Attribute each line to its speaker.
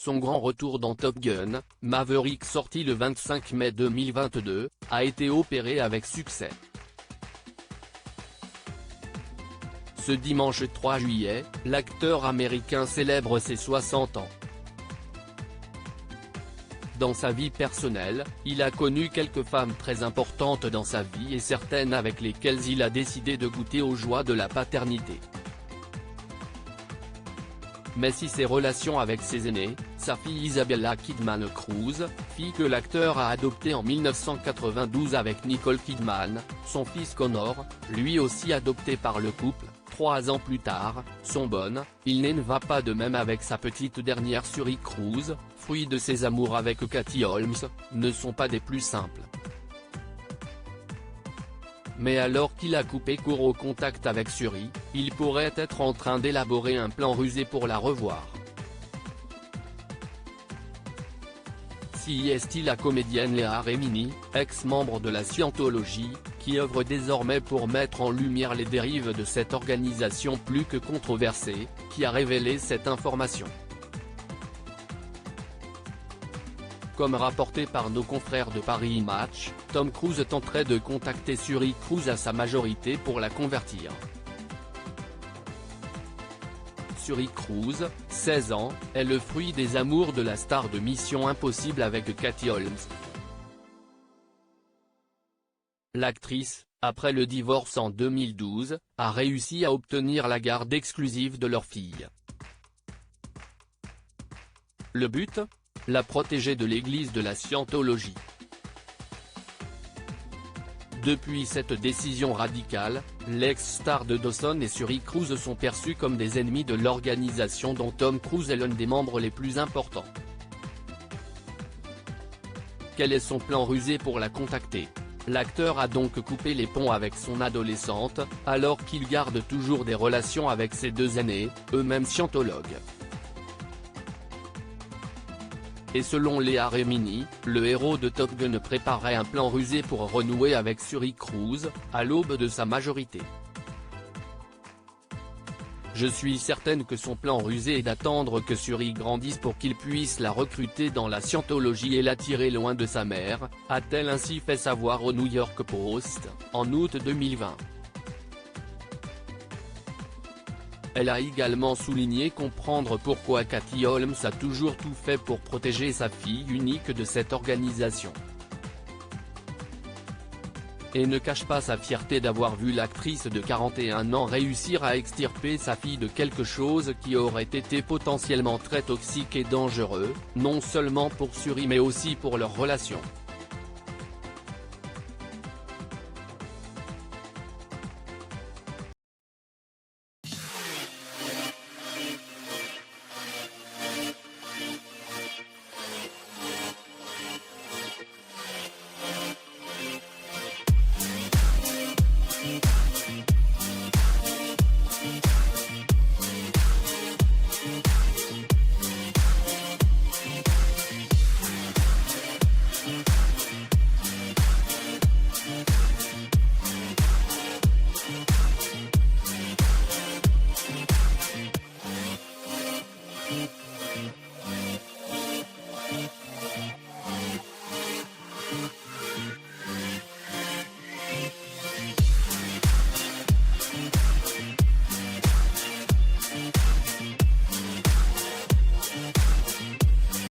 Speaker 1: Son grand retour dans Top Gun, Maverick sorti le 25 mai 2022, a été opéré avec succès. Ce dimanche 3 juillet, l'acteur américain célèbre ses 60 ans. Dans sa vie personnelle, il a connu quelques femmes très importantes dans sa vie et certaines avec lesquelles il a décidé de goûter aux joies de la paternité. Mais si ses relations avec ses aînés, sa fille Isabella Kidman Cruz, fille que l'acteur a adoptée en 1992 avec Nicole Kidman, son fils Connor, lui aussi adopté par le couple, 3 ans plus tard, sont bonnes, il ne va pas de même avec sa petite dernière Suri Cruz, fruit de ses amours avec Katie Holmes, ne sont pas des plus simples. Mais alors qu'il a coupé court au contact avec Suri, il pourrait être en train d'élaborer un plan rusé pour la revoir. Si est-il la comédienne Léa Remini, ex-membre de la Scientologie, qui œuvre désormais pour mettre en lumière les dérives de cette organisation plus que controversée, qui a révélé cette information. Comme rapporté par nos confrères de Paris Match, Tom Cruise tenterait de contacter Suri Cruz à sa majorité pour la convertir. Suri Cruz, 16 ans, est le fruit des amours de la star de Mission Impossible avec Katie Holmes. L'actrice, après le divorce en 2012, a réussi à obtenir la garde exclusive de leur fille. Le but ? La protéger de l'église de la Scientologie. Depuis cette décision radicale, l'ex-star de Dawson et Suri Cruz sont perçus comme des ennemis de l'organisation dont Tom Cruise est l'un des membres les plus importants. Quel est son plan rusé pour la contacter ? L'acteur a donc coupé les ponts avec son adolescente, alors qu'il garde toujours des relations avec ses 2 aînés, eux-mêmes scientologues. Et selon Léa Remini, le héros de Top Gun préparait un plan rusé pour renouer avec Suri Cruz, à l'aube de sa majorité. Je suis certaine que son plan rusé est d'attendre que Suri grandisse pour qu'il puisse la recruter dans la Scientologie et l'attirer loin de sa mère, a-t-elle ainsi fait savoir au New York Post, en août 2020. Elle a également souligné comprendre pourquoi Katie Holmes a toujours tout fait pour protéger sa fille unique de cette organisation. Et ne cache pas sa fierté d'avoir vu l'actrice de 41 ans réussir à extirper sa fille de quelque chose qui aurait été potentiellement très toxique et dangereux, non seulement pour Suri mais aussi pour leur relation.